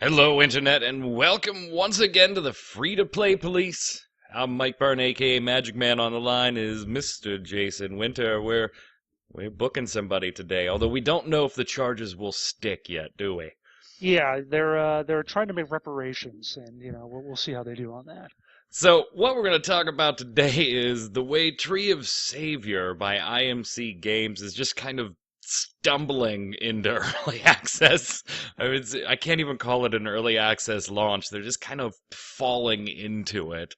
Hello, Internet, and welcome once again to the Free-to-Play Police. I'm Mike Byrne, aka Magic Man. On the line is Mr. Jason Winter. We're booking somebody today, although we don't know if the charges will stick yet, do we? Yeah, they're trying to make reparations, and we'll see how they do on that. So, what we're going to talk about today is the way Tree of Savior by IMCGames is just kind of stumbling into early access. I can't even call it an early access launch. They're just kind of falling into it.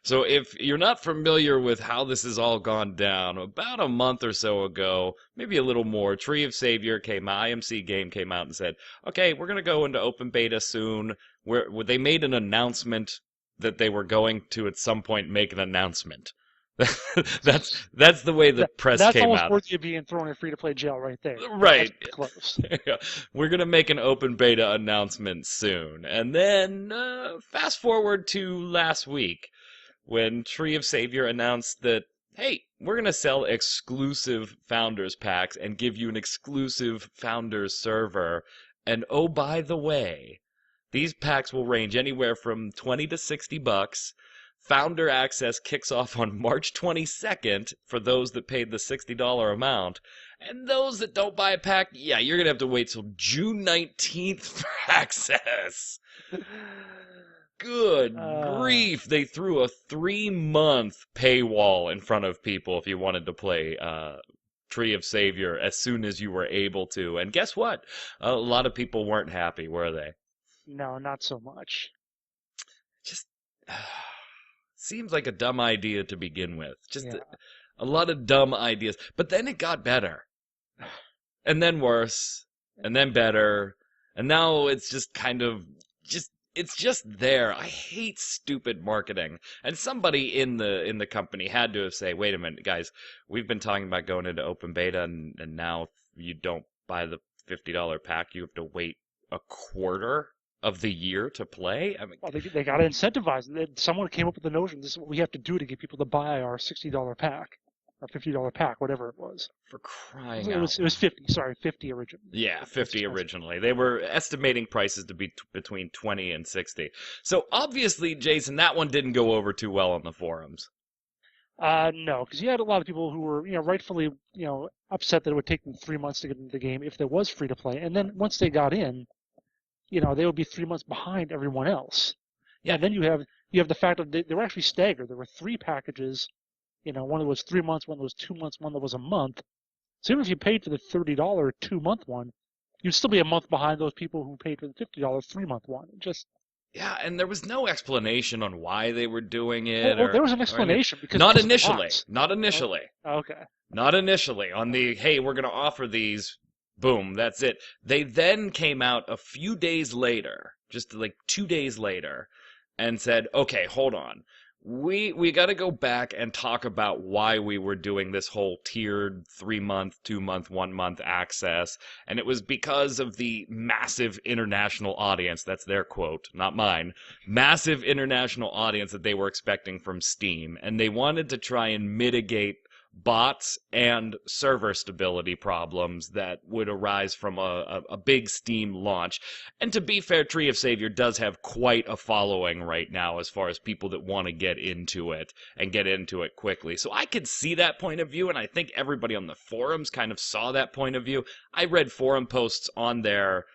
So, if you're not familiar with how this has all gone down, about a month or so ago, maybe a little more, Tree of Savior IMCGame came out and said, okay, we're going to go into open beta soon. Where they made an announcement that they were going to at some point make an announcement. that's the way the press That's came almost out. worthy of being thrown in free-to-play jail right there. Right. That's close. We're going to make an open beta announcement soon. And then fast forward to last week when Tree of Savior announced that, hey, we're going to sell exclusive Founders Packs and give you an exclusive Founders server. And oh, by the way, these packs will range anywhere from 20 to 60 bucks. Founder access kicks off on March 22nd for those that paid the $60 amount. And those that don't buy a pack, yeah, you're going to have to wait till June 19th for access. Good grief. They threw a 3-month paywall in front of people if you wanted to play Tree of Savior as soon as you were able to. And guess what? A lot of people weren't happy, were they? No, not so much. Just seems like a dumb idea to begin with. Just Yeah. a lot of dumb ideas. But then it got better. And then worse. And then better. And now it's just kind of it's just there. I hate stupid marketing. And somebody in the company had to have say, wait a minute, guys, we've been talking about going into open beta and now if you don't buy the $50 pack, you have to wait a quarter of the year to play? I mean, Well, they got to incentivize. Someone came up with the notion this is what we have to do to get people to buy our $60 pack, or $50 pack, whatever it was. for crying It out was it was 50. Sorry, 50 originally. Yeah, That's 50 expensive. originally. They were estimating prices to be between 20 and 60. So obviously, Jason, that one didn't go over too well on the forums. No, because you had a lot of people who were, rightfully, upset that it would take them 3 months to get into the game if there was free to play, and then once they got in, they would be 3 months behind everyone else. Yeah, And then you have the fact that they were actually staggered. There were three packages. One that was 3 months, one that was 2 months, one that was a month. So even if you paid for the $30 2-month one, you'd still be a month behind those people who paid for the $50 3-month one. yeah, and there was no explanation on why they were doing it There was an or anything. explanation because Not of the initially. bots. Not Oh, initially. okay. Not initially. On the, hey, we're going to offer these, boom, that's it. They then came out a few days later, just like 2 days later, and said, okay, hold on. We got to go back and talk about why we were doing this whole tiered 3-month, 2-month, 1-month access. And it was because of the massive international audience. That's their quote, not mine. Massive international audience that they were expecting from Steam. And they wanted to try and mitigate bots and server stability problems that would arise from a big Steam launch. And to be fair, Tree of Savior does have quite a following right now as far as people that want to get into it and get into it quickly. So I could see that point of view, and I think everybody on the forums kind of saw that point of view. I read forum posts on their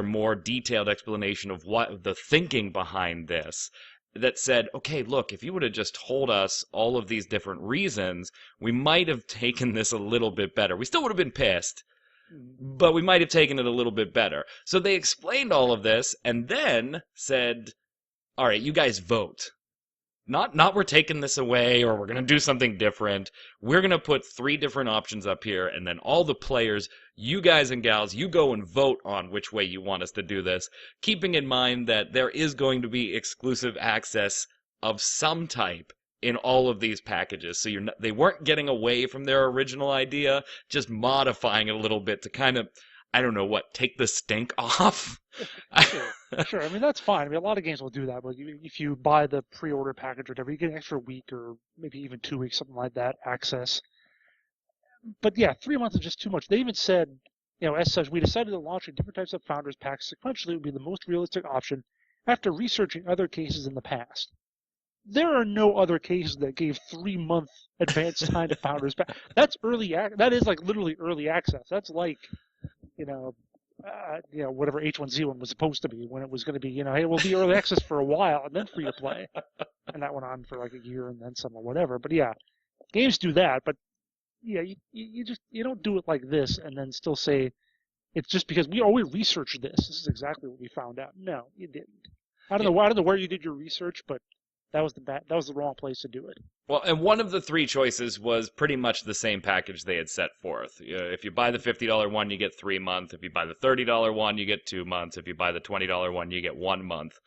more detailed explanation of what the thinking behind this that said, okay, look, if you would have just told us all of these different reasons, we might have taken this a little bit better. We still would have been pissed, Mhm. but we might have taken it a little bit better. So they explained all of this and then said, all right, you guys vote. Not we're taking this away or we're going to do something different. We're going to put 3 different options up here, and then all the players, you guys and gals, you go and vote on which way you want us to do this, keeping in mind that there is going to be exclusive access of some type in all of these packages. So they weren't getting away from their original idea, just modifying it a little bit to kind of, I don't know what, take the stink off. Sure, sure. I mean, that's fine. I mean, a lot of games will do that. But if you buy the pre-order package or whatever, you get an extra week or maybe even 2 weeks, something like that, access. But yeah, 3 months is just too much. They even said As such, we decided to launch different types of Founders Packs sequentially would be the most realistic option after researching other cases in the past. There are no other cases that gave 3-month advance time to Founders Pack. That's that is like literally early access. That's like, whatever H1Z1 was supposed to be when it was going to be, hey, we'll be early access for a while and then free to play. And that went on for like a year and then some or whatever. But yeah, games do that. But yeah, you don't do it like this and then still say it's just because we researched this. This is exactly what we found out. No, you didn't. I don't know where you did your research, but that was the wrong place to do it. Well, and one of the three choices was pretty much the same package they had set forth. If you buy the $50 one, you get 3 months. If you buy the $30 one, you get 2 months. If you buy the $20 one, you get 1 month.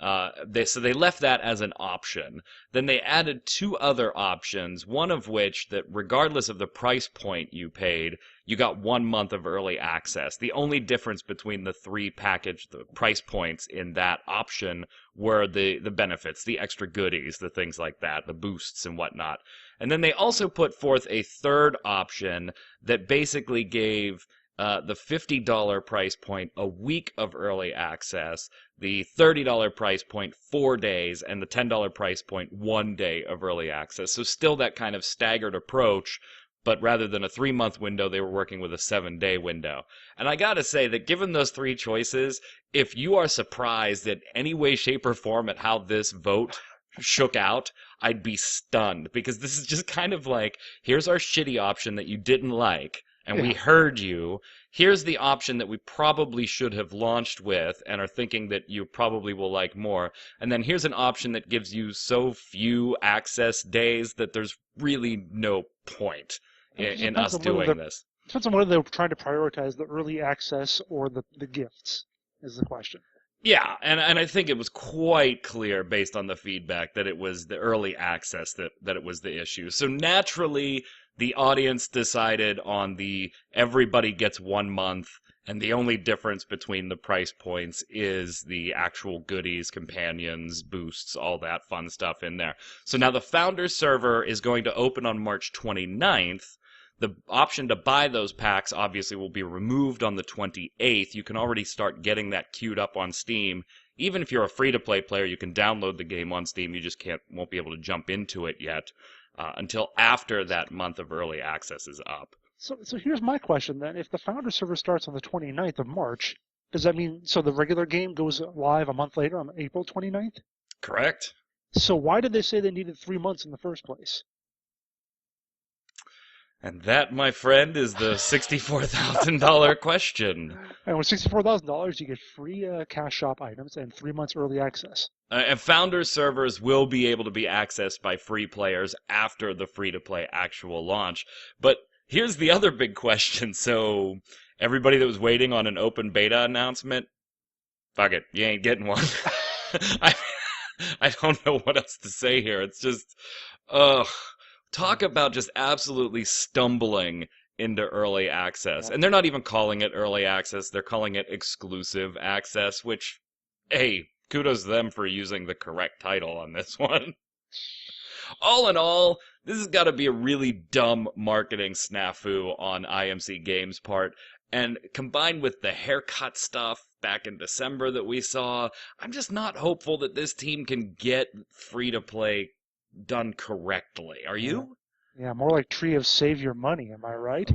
So they left that as an option. Then they added 2 other options, one of which that regardless of the price point you paid, you got 1 month of early access. The only difference between the 3 the price points in that option were the benefits, the extra goodies, the things like that, the boosts and whatnot. And then they also put forth a third option that basically gave the $50 price point a week of early access, the $30 price point 4 days, and the $10 price point 1 day of early access. So still that kind of staggered approach, but rather than a 3-month window, they were working with a 7-day window. And I gotta say that given those 3 choices, if you are surprised in any way, shape, or form at how this vote shook out, I'd be stunned, because this is just kind of like, here's our shitty option that you didn't like, and we heard you. Here's the option that we probably should have launched with and are thinking that you probably will like more. And then here's an option that gives you so few access days that there's really no point in us doing this. Depends on whether they're trying to prioritize the early access or the gifts, is the question. Yeah, and I think it was quite clear based on the feedback that it was the early access that it was the issue. So naturally, the audience decided on the everybody gets 1 month, and the only difference between the price points is the actual goodies, companions, boosts, all that fun stuff in there. So now the Founders server is going to open on March 29th. The option to buy those packs obviously will be removed on the 28th. You can already start getting that queued up on Steam. Even if you're a free-to-play player, you can download the game on Steam. You just won't be able to jump into it yet until after that month of early access is up. So here's my question then. If the Founder server starts on the 29th of March, does that mean the regular game goes live a month later on April 29th? Correct. So why did they say they needed 3 months in the first place? And that, my friend, is the $64,000 question. And with $64,000, you get free cash shop items and 3 months early access. And Founders servers will be able to be accessed by free players after the free-to-play actual launch. But here's the other big question. So everybody that was waiting on an open beta announcement, fuck it, you ain't getting one. I don't know what else to say here. It's just, talk about just absolutely stumbling into early access. And they're not even calling it early access. They're calling it exclusive access, which, hey, kudos to them for using the correct title on this one. All in all, this has got to be a really dumb marketing snafu on IMCGames' part. And combined with the haircut stuff back in December that we saw, I'm just not hopeful that this team can get free-to-play done correctly. Are you? Yeah, more like Tree of Save Your Money, am I right?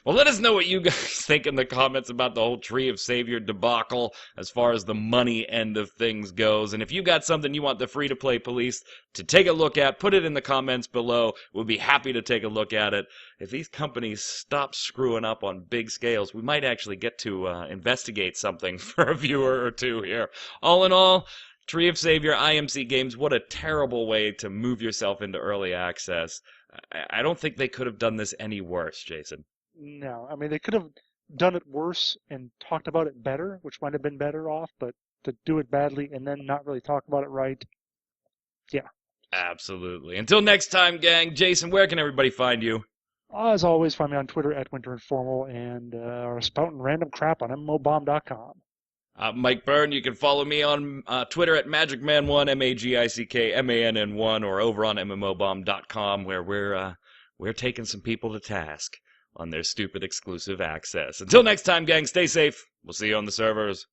Well, let us know what you guys think in the comments about the whole Tree of Savior debacle as far as the money end of things goes. And if you got something you want the free-to-play police to take a look at, put it in the comments below. We'll be happy to take a look at it. If these companies stop screwing up on big scales, we might actually get to investigate something for a viewer or two here. All in all, Tree of Savior, IMCGames, what a terrible way to move yourself into early access. I don't think they could have done this any worse, Jason. No, I mean, they could have done it worse and talked about it better, which might have been better off, but to do it badly and then not really talk about it right, yeah. Absolutely. Until next time, gang, Jason, where can everybody find you? As always, find me on Twitter at WinterInformal and spouting random crap on MMOBomb.com. Mike Byrne, you can follow me on Twitter at MagicMan1, MAGICKMANN1, or over on MMOBomb.com, where we're we're taking some people to task on their stupid exclusive access. Until next time, gang, stay safe. We'll see you on the servers.